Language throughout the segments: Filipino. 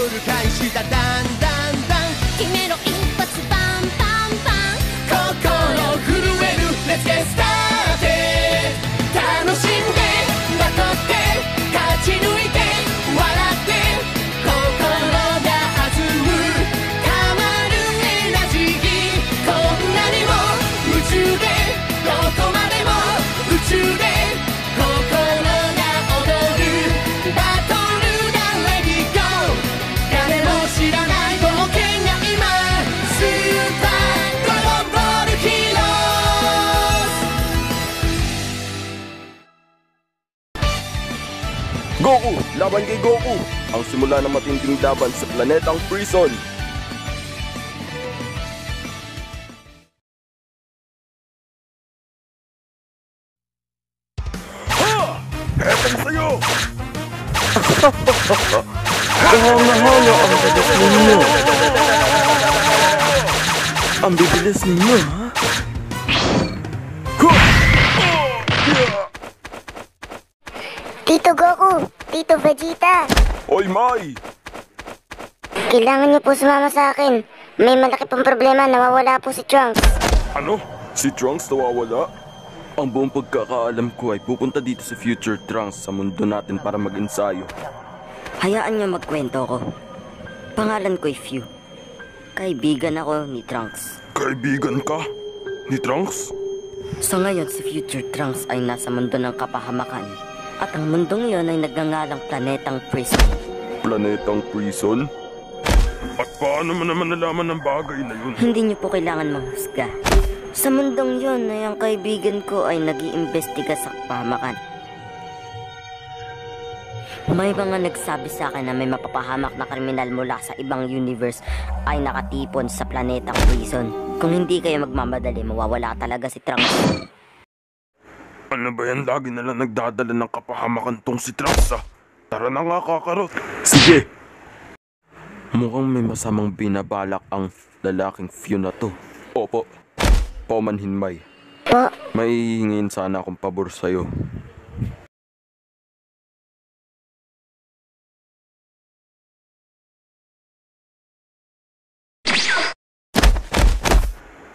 る開始だ。だんだんだん決めろ一発バンバンバン。心震える Let's get started。 楽しんでバトって勝ち抜いて笑って心が弾む。たまるエナジーこんなにも夢中でどこまでも宇宙で心が踊る。バトルだ Let it go。 誰も知らない冒険が今スーパードラゴンボールヒーローズ。 Goku! Laban kay Goku! Ang simula ng matinding laban sa planetang Prison. Ha! Etong sa'yo! Kahanga-hanga ang bilis ninyo. Ang bibilis ninyo, ha? Tito Goku! Tito Vegeta! Oy, Mai! Kailangan niyo po sumama sa akin. May malaki pong problema, nawawala po si Trunks. Ano? Si Trunks nawawala? Ang buong pagkakaalam ko ay pupunta dito sa Future Trunks sa mundo natin para mag-ensayo. Hayaan niyo magkwento ko. Pangalan ko'y Few. Kaibigan ako ni Trunks. Kaibigan ka? Ni Trunks? So ngayon si Future Trunks ay nasa mundo ng kapahamakan. At ang mundong iyon ay nagngangalang planetang Prison. Planetang Prison? At paano mo naman nalaman ng bagay na yun? Hindi niyo po kailangan manghusga. Sa mundong yun ay ang kaibigan ko ay nag-iimbestiga sa kapahamakan. May mga nagsabi sa akin na may mapapahamak na kriminal mula sa ibang universe ay nakatipon sa planetang Prison. Kung hindi kayo magmamadali, mawawala talaga si Trunks. Ano ba yan? Lagi nalang nagdadala ng kapahamakan tong si Trunks, ah. Tara na nga, Kakarot. Sige! Mukhang may masamang binabalak ang lalaking Few na to. Opo. Paumanhin, Mai. Po? May hihingin sana akong pabor sa'yo.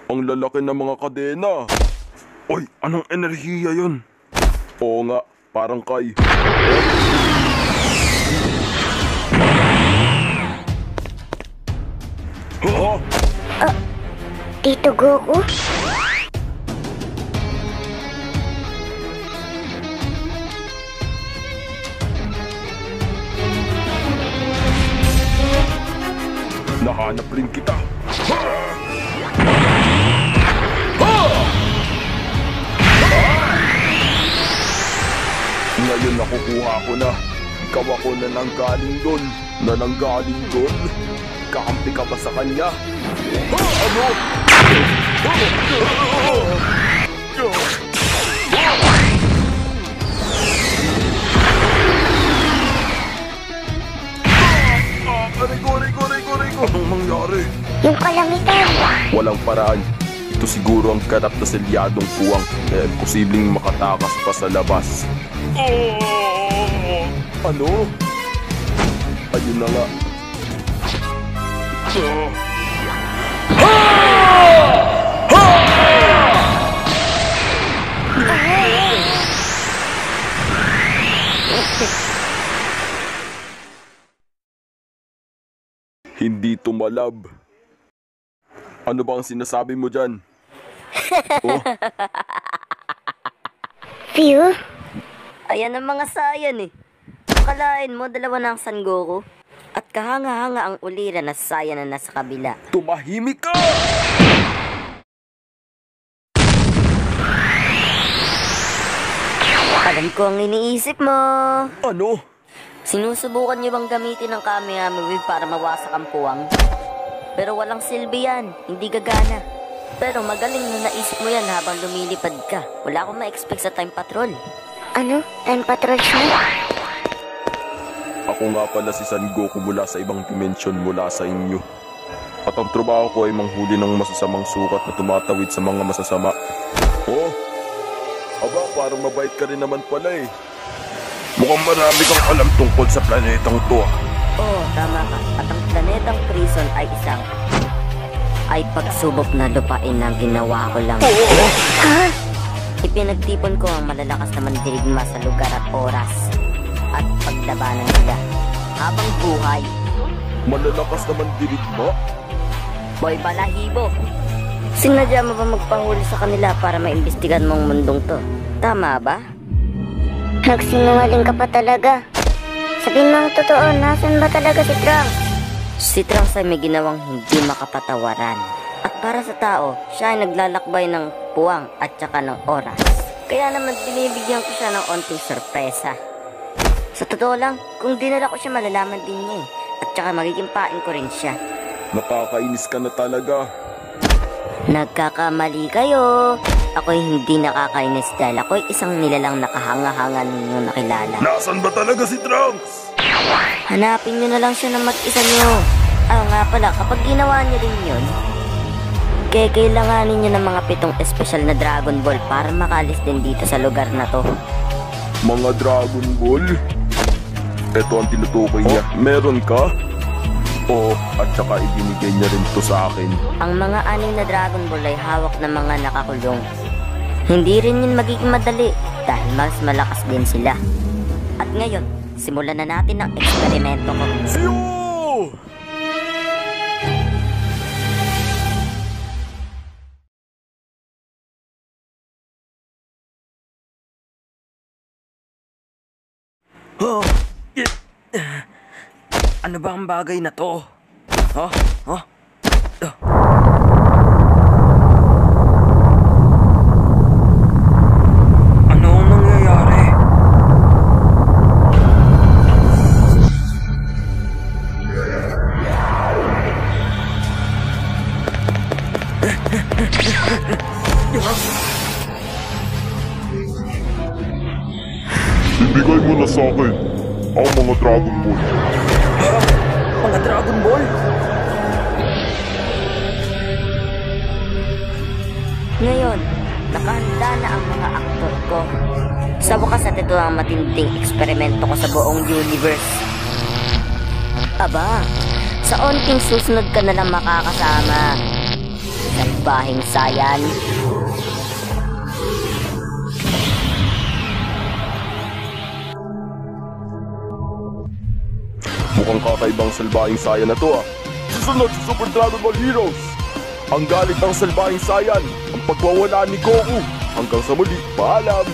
Ang lalaki ng mga kadena. Oy, anong enerhiya yun? Oo nga, parang kay... Oh! Tito Goku? Nahanap rin kita. Ngayon nakukuha ko na. Ikaw ako na nanggaling doon. Na nanggaling doon. Kakampi ka ba sa kanya? Ano? Aray ko. Anong mangyari? Yung kalangitan! Walang paraan. Ito siguro ang ganap na selyadong puwang na imposibleng makatakas pa sa labas. Ano? Ayun na nga. Hindi tumalab. Ano ba ang sinasabi mo dyan? Oh? Few? Ayan ang mga sayan eh. Akalain mo dalawa ng Son Goku? At kahanga-hanga ang ulira na sayan na nasa kabila. Tumahimik ka! Alam ko ang iniisip mo. Ano? Sinusubukan niyo bang gamitin ang Kamehameha Wave para mawasak ang puwang? Pero walang silbi yan, hindi gagana. Pero magaling na naisip mo yan habang lumilipad ka. Wala akong ma-expect sa Time Patrol. Ano? Time Patrol siya? Ako nga pala si Son Goku mula sa ibang dimensyon mula sa inyo. At ang trabaho ko ay manghuli ng masasamang sukat na tumatawid sa mga masasama. Oh, aba, parang mabait ka rin naman pala eh. Mukhang marami kang alam tungkol sa planetang to. Oo, tama ka. At ang planetang prison ay pagsubok na lupain na ginawa ko lang. Ipinagtipon ko ang malalakas na mandirigma sa lugar at oras at paglabanan nila habang buhay. Malalakas naman dirigma? Boy Balahibo, sinadya mo ba magpahuli sa kanila para maimbestigan mong mundong to? Tama ba? Nagsinungaling ka pa talaga. Sabihin mo ang totoo, nasan ba talaga si Trunks? Si Trunks ay may ginawang hindi makapatawaran. At para sa tao, siya ay naglalakbay ng puwang at saka ng oras. Kaya naman binibigyan ko siya ng onting sorpresa. Sa totoo lang, kung dinala ko siya malalaman din niya eh. At saka magiging pain ko rin siya. Nakakainis ka na talaga. Nagkakamali kayo. Ako'y hindi nakakainis dahil ako'y isang nilalang nakahanga-hanga ninyong nakilala. Nasaan ba talaga si Trunks? Hanapin nyo na lang siya ng mag-isa nyo. Nga pala, kapag ginawa niyo din yun, kailanganin nyo ng mga 7 espesyal na Dragon Ball para makalis din dito sa lugar na to. Mga Dragon Ball? Ito ang tinutukoy niya. Meron ka? Oo, at saka ibinigay niya rin to sa akin. Ang mga 6 na Dragon Ball ay hawak ng mga nakakulong. Hindi rin yun magiging madali dahil mas malakas din sila. At ngayon, simulan na natin ang eksperimento ko. Siyo! Oh, ano ba ang bagay na to? Ano ang nangyayari? Ibigay mo na sa akin ang mga Dragon Ball. Mga Dragon Ball? Ngayon, nakahanda na ang mga aktor ko. Sa wakas at ito ang matinding eksperimento ko sa buong universe. Aba, sa onting susunod ka na lang makakasama. Salbahing Saiyan. Mukhang kakaibang salbahing Saiyan na to ah. Susunod sa Super Dragon Ball Heroes. Ang galit ng salbahing Saiyan, ang pagwawala ni Goku. Hanggang sa muli, paalam!